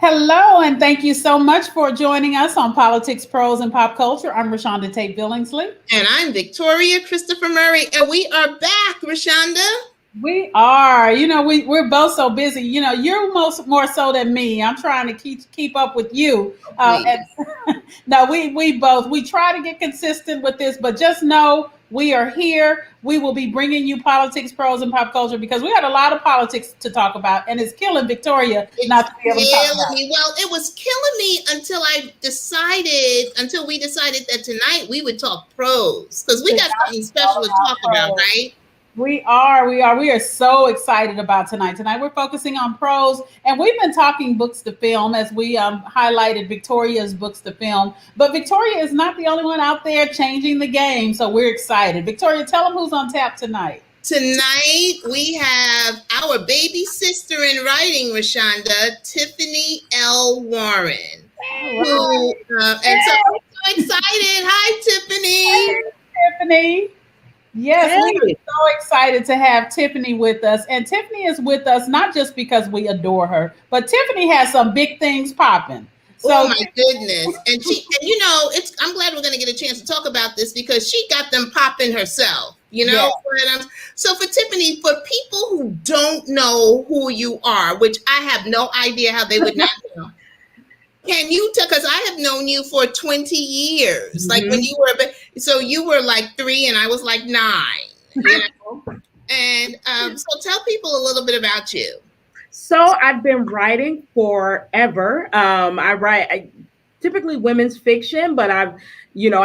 Hello, and thank you so much for joining us on Politics, Prose, and Pop Culture. I'm ReShonda Tate Billingsley. And I'm Victoria Christopher Murray, and we are back, ReShonda. We are. We're both so busy. You're more so than me. I'm trying to keep up with you. No, we try to get consistent with this, but just know we are here. We will be bringing you politics, prose, and pop culture because we had a lot of politics to talk about, and it's killing Victoria not to be able to talk about it. Well, it was killing me until we decided that tonight we would talk prose because we got something special to talk about, right? We are so excited about tonight. Tonight we're focusing on prose, and we've been talking books to film as we highlighted Victoria's books to film. But Victoria is not the only one out there changing the game, so we're excited. Victoria, tell them who's on tap tonight. Tonight we have our baby sister in writing, ReShonda, Tiffany L. Warren. And so I'm so excited. Hi, Tiffany. Hey, Tiffany. Yes, we're so excited to have Tiffany with us. And Tiffany is with us not just because we adore her, but Tiffany has some big things popping. Oh my goodness. And I'm glad we're going to get a chance to talk about this because she got them popping herself, Yeah. So for Tiffany, for people who don't know who you are, which I have no idea how they would not know. Can you tell, because I have known you for 20 years, like when you were like 3 and I was like 9, And so tell people a little bit about you. So I've been writing forever. I write typically women's fiction, but I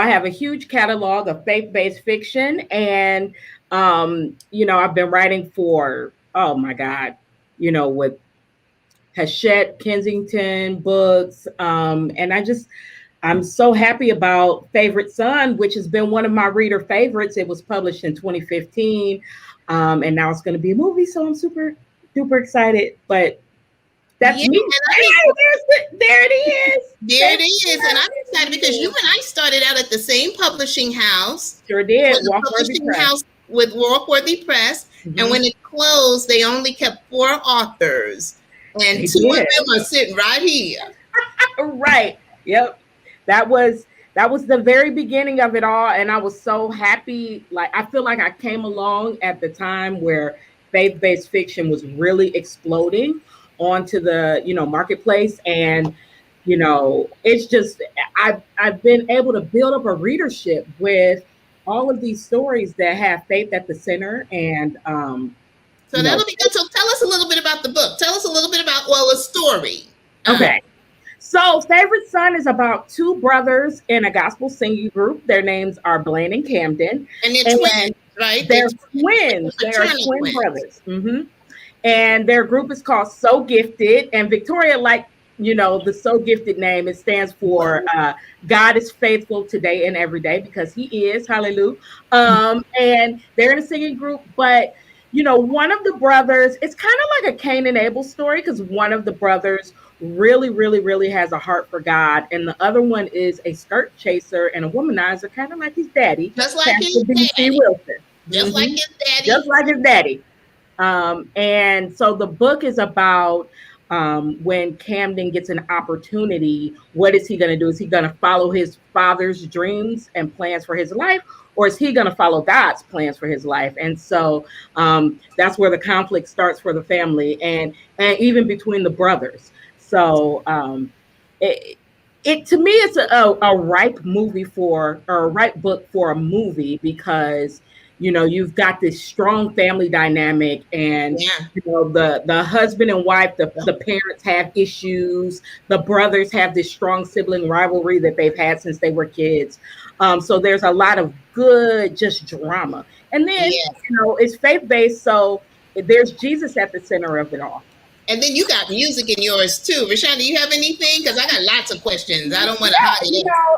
have a huge catalog of faith-based fiction. And, I've been writing for, oh my God, with Hachette Kensington books. And I'm so happy about Favorite Son, which has been one of my reader favorites. It was published in 2015. And now it's going to be a movie. So I'm super duper excited, but that's me. There it is. There it is. And I'm excited because you and I started out at the same publishing house. Sure did. With Walkworthy Press. Mm-hmm. And when it closed, they only kept 4 authors. And 2 of them are sitting right here. Right. Yep. That was the very beginning of it all. And I was so happy. Like, I feel like I came along at the time where faith-based fiction was really exploding onto the, marketplace. And, it's just, I've been able to build up a readership with all of these stories that have faith at the center. And, so that'll be good. So tell us a little bit about the book. Tell us a little bit about, a story. Okay. So Favorite Son is about 2 brothers in a gospel singing group. Their names are Blaine and Camden. And they're twins, right? They're twins. They are twin brothers. Mm-hmm. And their group is called So Gifted. And Victoria, the So Gifted name, it stands for God is faithful today and every day, because he is. Hallelujah. And they're in a singing group, but one of the brothers, it's kind of like a Cain and Abel story, because one of the brothers really, really, really has a heart for God. And the other one is a skirt chaser and a womanizer, kind of like his daddy. Just like his daddy. Wilson. Just like his daddy. Just like his daddy. And so the book is about when Camden gets an opportunity, what is he going to do? Is he going to follow his father's dreams and plans for his life? Or is he going to follow God's plans for his life? And so that's where the conflict starts for the family and even between the brothers. So it to me, it's a ripe book for a movie, because you've got this strong family dynamic, and the husband and wife, the parents have issues. The brothers have this strong sibling rivalry that they've had since they were kids. So there's a lot of good, just drama. And then, it's faith-based. So there's Jesus at the center of it all. And then you got music in yours too. ReShonda, do you have anything? Because I got lots of questions. I don't want to hide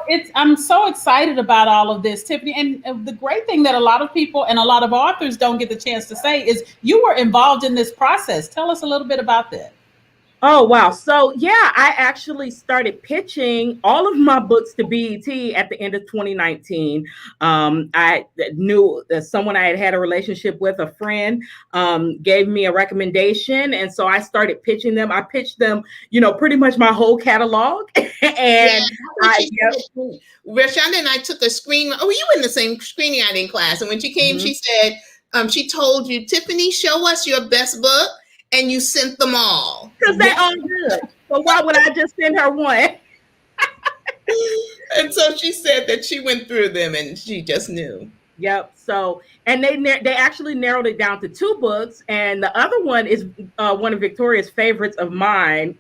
it. I'm so excited about all of this, Tiffany. And the great thing that a lot of people and a lot of authors don't get the chance to say is you were involved in this process. Tell us a little bit about that. Oh, wow. So, yeah, I actually started pitching all of my books to BET at the end of 2019. I knew that someone I had a relationship with, a friend, gave me a recommendation. And so I started pitching them. I pitched them, pretty much my whole catalog. Yeah, And ReShonda and I took a screen. Oh, you were in the same screenwriting class. And when she came, she said, she told you, Tiffany, show us your best book. And you sent them all. Because they're all good. So why would I just send her one? And so she said that she went through them and she just knew. Yep. So, and they actually narrowed it down to 2 books, and the other one is one of Victoria's favorites of mine,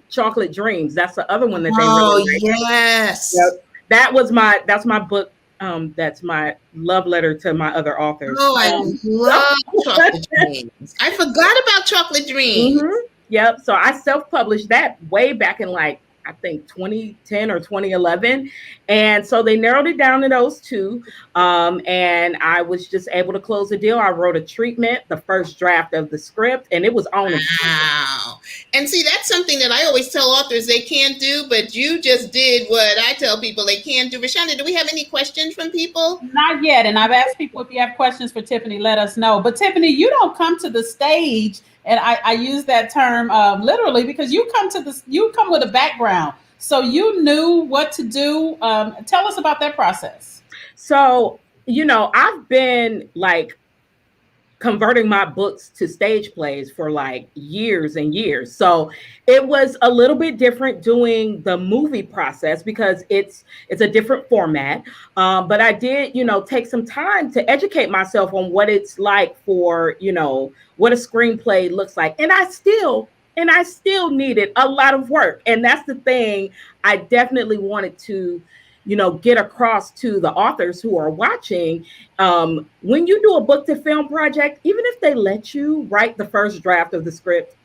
Chocolate Dreams. That's the other one that they really liked. Yes. Yep. That's my book. That's my love letter to my other authors. Oh, I love Chocolate Dreams. I forgot about Chocolate Dreams. Mm-hmm. Yep. So I self-published that way back in I think 2010 or 2011. And so they narrowed it down to those 2. And I was just able to close the deal. I wrote a treatment, the first draft of the script, and it was on. Wow. And see, that's something that I always tell authors they can't do, but you just did what I tell people they can't do. ReShonda, do we have any questions from people? Not yet. And I've asked people, if you have questions for Tiffany, let us know. But Tiffany, you don't come to the stage, and I use that term literally, because you come with a background. So you knew what to do. Tell us about that process. So, I've been converting my books to stage plays for years and years. So it was a little bit different doing the movie process because it's a different format. But I did, take some time to educate myself on what it's like for, what a screenplay looks like. And I still needed a lot of work. And that's the thing I definitely wanted to, get across to the authors who are watching. When you do a book to film project, even if they let you write the first draft of the script,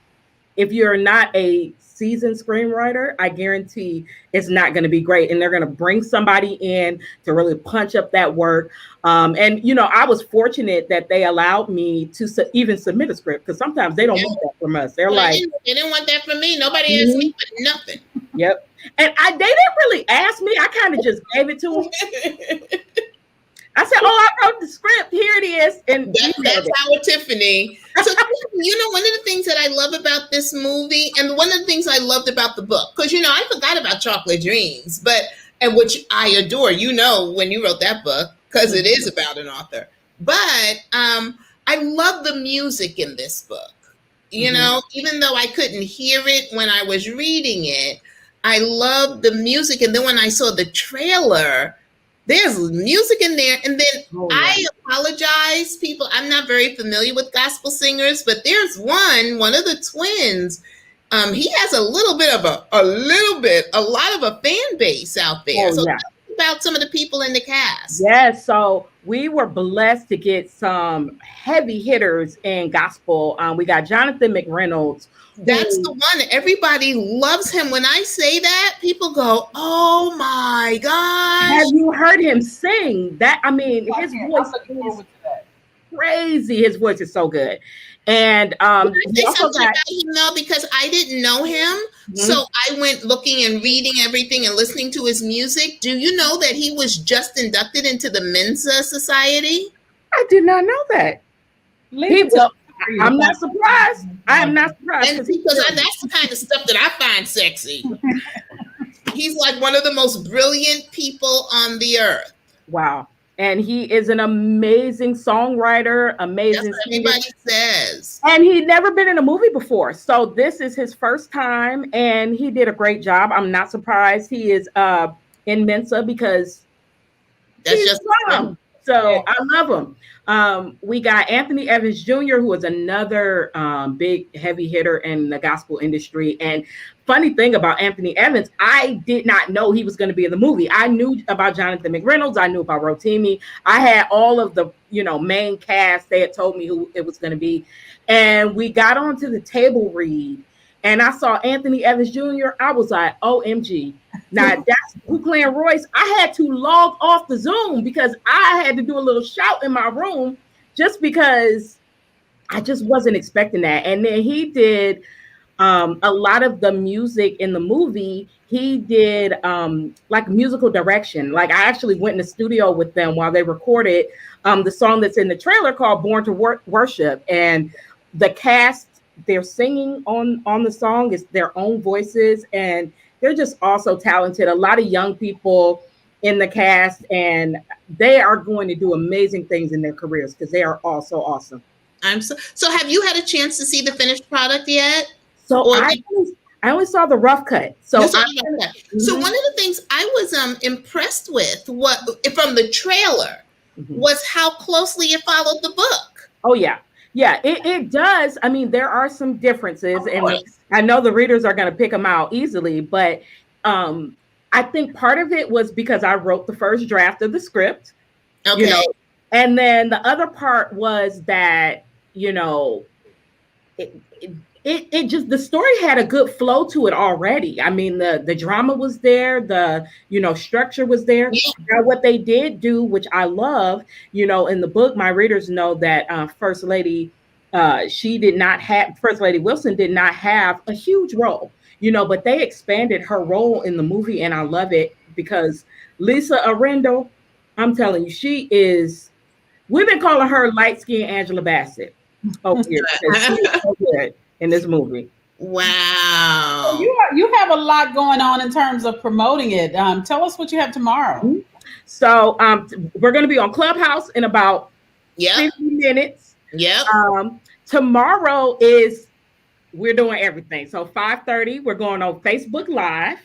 if you're not a seasoned screenwriter, I guarantee it's not going to be great. And they're going to bring somebody in to really punch up that work. And, I was fortunate that they allowed me to even submit a script, because sometimes they don't want that from us. They're they didn't want that from me. Nobody asked me for nothing. Yep. And they didn't really ask me. I kind of just gave it to them. I said, I wrote the script. Here it is. And that's our Tiffany. So, one of the things that I love about this movie, and one of the things I loved about the book, because, I forgot about Chocolate Dreams, and which I adore, when you wrote that book, because it is about an author. But I love the music in this book. Even though I couldn't hear it when I was reading it, I loved the music. And then when I saw the trailer, there's music in there. And then I apologize, people. I'm not very familiar with gospel singers, but there's one of the twins. He has a lot of a fan base out there. Tell me about some of the people in the cast. Yes. So we were blessed to get some heavy hitters in gospel. We got Jonathan McReynolds. That's the one. Everybody loves him. When I say that, people go, "Oh my gosh!" Have you heard him sing? His voice is crazy. His voice is so good. And say something about him though, because I didn't know him, so I went looking and reading everything and listening to his music. Do you know that he was just inducted into the Mensa Society? I did not know that. I'm not surprised. I am not surprised. And because that's the kind of stuff that I find sexy. He's like one of the most brilliant people on the earth. Wow. And he is an amazing songwriter, amazing. That's what everybody says. And he'd never been in a movie before. So this is his first time, and he did a great job. I'm not surprised he is in Mensa, because that's just fun. So I love him. We got Anthony Evans Jr., who is another big heavy hitter in the gospel industry. And funny thing about Anthony Evans, I did not know he was going to be in the movie. I knew about Jonathan McReynolds. I knew about Rotimi. I had all of the main cast. They had told me who it was going to be. And we got onto the table read, and I saw Anthony Evans Jr. I was like, OMG. Now, that's Brooklyn Royce. I had to log off the Zoom because I had to do a little shout in my room, just because I just wasn't expecting that. And then he did a lot of the music in the movie, he did like musical direction. Like I actually went in the studio with them while they recorded the song that's in the trailer called Born to Worship. And the cast, they're singing on the song. It's their own voices. And they're just also talented. A lot of young people in the cast. And they are going to do amazing things in their careers because they are all so awesome. So have you had a chance to see the finished product yet? So I only saw the rough cut. So So one of the things I was impressed with from the trailer was how closely it followed the book. Oh yeah. Yeah, it does. I mean, there are some differences, and I know the readers are going to pick them out easily, but I think part of it was because I wrote the first draft of the script. Okay. You know, and then the other part was that, you know, it just, the story had a good flow to it already. I mean, the drama was there, the, you know, structure was there. Yeah. Now, what they did do, which I love, you know, in the book, my readers know that First Lady Wilson did not have a huge role, you know, but they expanded her role in the movie, and I love it because Lisa Arendo, I'm telling you, we've been calling her light-skinned Angela Bassett over here. She's so good in this movie. Wow. So you have a lot going on in terms of promoting it. Tell us what you have tomorrow. Mm-hmm. So we're going to be on Clubhouse in about 50 minutes. Yep. Tomorrow we're doing everything. So 5:30, we're going on Facebook Live.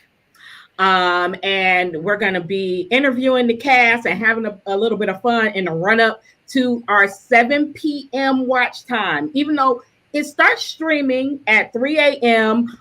And we're going to be interviewing the cast and having a little bit of fun in the run up to our 7 p.m. watch time, even though it starts streaming at 3 a.m.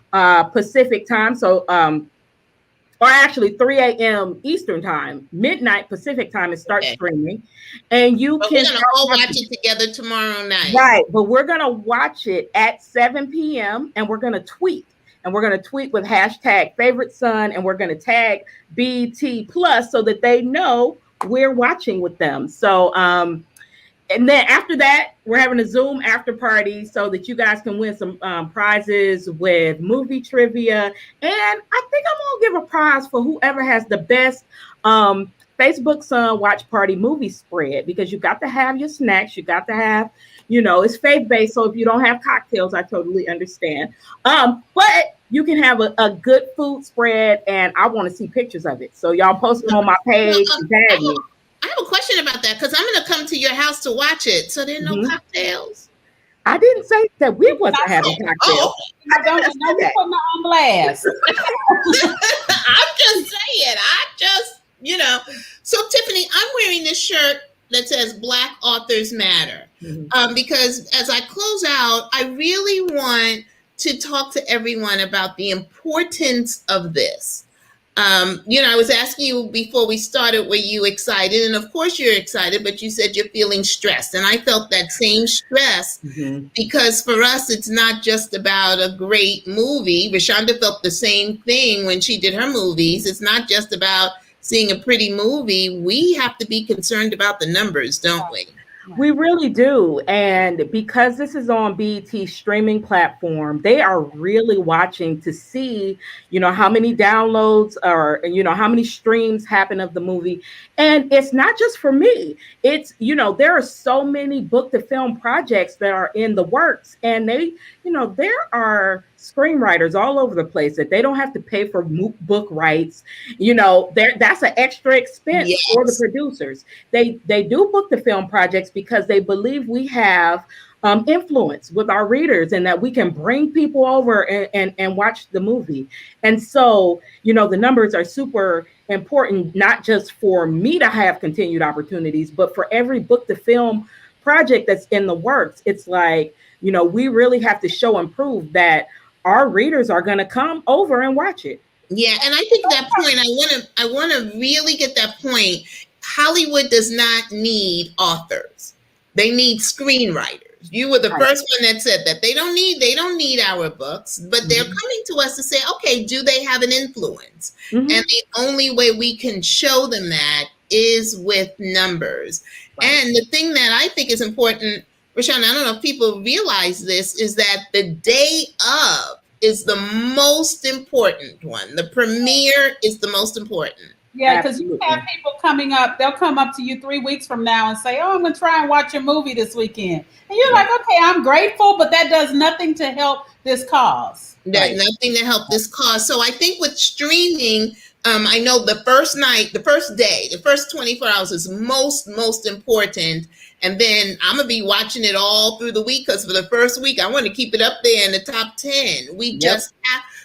Pacific time. So, or actually 3 a.m. Eastern time, midnight Pacific time, it starts streaming. And we're going to all watch it together tomorrow night. Right. But we're going to watch it at 7 p.m. and we're going to tweet. And we're going to tweet with hashtag favorite son, and we're going to tag BT Plus so that they know we're watching with them. So, and then after that, we're having a Zoom after party so that you guys can win some prizes with movie trivia. And I think I'm going to give a prize for whoever has the best Facebook Sun Watch Party movie spread, because you got to have your snacks. You got to have, you know, it's faith-based. So if you don't have cocktails, I totally understand. But you can have a good food spread, and I want to see pictures of it. So y'all post them on my page and tag me. I have a question about that because I'm going to come to your house to watch it. So there are no cocktails. I didn't say that we wasn't having cocktails. Oh, I don't know. Put me on blast. I'm just saying. You know. So Tiffany, I'm wearing this shirt that says Black Authors Matter because as I close out, I really want to talk to everyone about the importance of this. You know, I was asking you before we started, were you excited? And of course you're excited, but you said you're feeling stressed. And I felt that same stress because for us, it's not just about a great movie. ReShonda felt the same thing when she did her movies. It's not just about seeing a pretty movie. We have to be concerned about the numbers, don't we? We really do. And because this is on BET's streaming platform, they are really watching to see, you know, how many downloads or, you know, how many streams happen of the movie. And it's not just for me. It's, you know, there are so many book to film projects that are in the works. And they, you know, there are screenwriters all over the place that they don't have to pay for book rights. You know, that's an extra expense for the producers. They do book to film projects because they believe we have influence with our readers and that we can bring people over and watch the movie. And so, you know, the numbers are super important, not just for me to have continued opportunities, but for every book to film project that's in the works. It's like, you know, we really have to show and prove that our readers are going to come over and watch it. Yeah, and I think that point, I want to really get that point. Hollywood does not need authors. They need screenwriters. You were the first one that said that. They don't need our books, but they're coming to us to say, okay, do they have an influence? And the only way we can show them that is with numbers. And the thing that I think is important, ReShonda, I don't know if people realize this, is that the day of is the most important one. The premiere is the most important. Yeah, because you have people coming up, they'll come up to you 3 weeks from now and say, oh, I'm going to try and watch your movie this weekend. And you're like, okay, I'm grateful, but that does nothing to help this cause. Nothing to help this cause. So I think with streaming, I know the first night, the first day, the first 24 hours is most important. And then I'm going to be watching it all through the week because for the first week, I want to keep it up there in the top 10.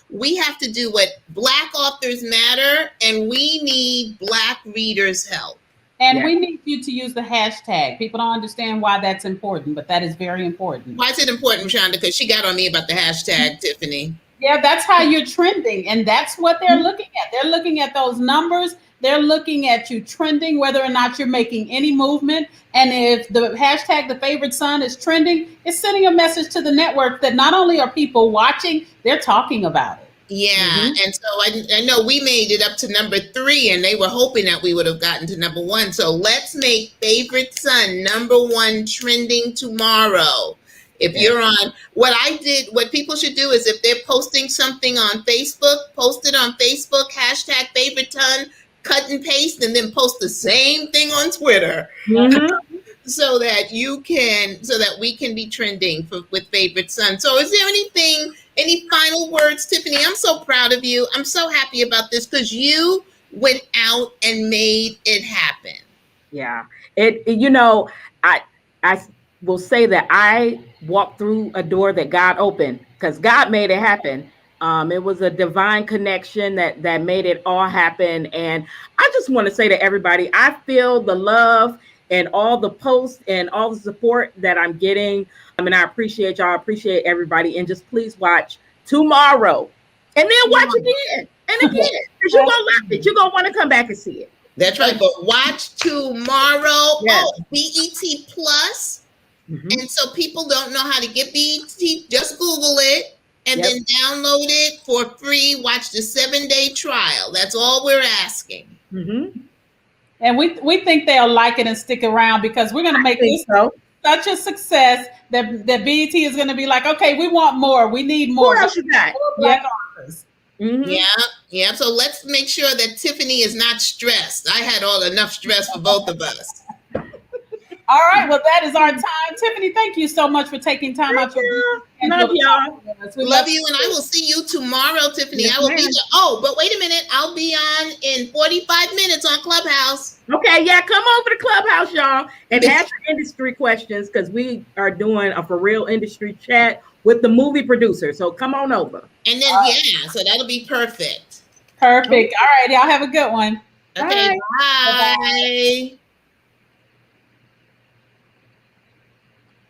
We have to do what Black authors matter, and we need Black readers' help. And we need you to use the hashtag. People don't understand why that's important, but that is very important. Why is it important, ReShonda? Because she got on me about the hashtag, Tiffany. Yeah, that's how you're trending. And that's what they're looking at. They're looking at those numbers. They're looking at you trending, whether or not you're making any movement. And if the hashtag The Favorite Son is trending, it's sending a message to the network that not only are people watching, they're talking about it. Yeah. And so I know we made it up to number 3 and they were hoping that we would have gotten to number 1. So let's make Favorite Son number 1 trending tomorrow. If you're on, what people should do is if they're posting something on Facebook, post it on Facebook, hashtag Favorite Son, cut and paste, and then post the same thing on Twitter. So that we can be trending with Favorite Son. So is there any final words, Tiffany? I'm so proud of you. I'm so happy about this because you went out and made it happen. Yeah. I will say that I walked through a door that God opened because God made it happen. It was a divine connection that made it all happen. And I just want to say to everybody, I feel the love and all the posts and all the support that I'm getting. I mean, I appreciate y'all. I appreciate everybody. And just please watch tomorrow and then watch again and again. Because you're going to love it. You're going to want to come back and see it. That's right. But watch tomorrow. Yes. Oh, BET Plus. And so people don't know how to get BET. Just Google it and then download it for free. Watch the 7-day trial. That's all we're asking. And we think they'll like it and stick around because we're going to make this such a success that BET is going to be like, okay, we want more. We need more. What else you got? Black authors. Yeah. So let's make sure that Tiffany is not stressed. I had enough stress for both of us. All right. Well, that is our time. Tiffany, thank you so much for taking time out. Love y'all. We love you, and I will see you tomorrow, Tiffany. I will be there. Oh, but wait a minute. I'll be on in 45 minutes on Clubhouse. Okay, yeah, come over to Clubhouse, y'all, and ask industry questions because we are doing a for real industry chat with the movie producer. So come on over. And then, so that'll be perfect. Perfect. All right, y'all have a good one. Okay, bye.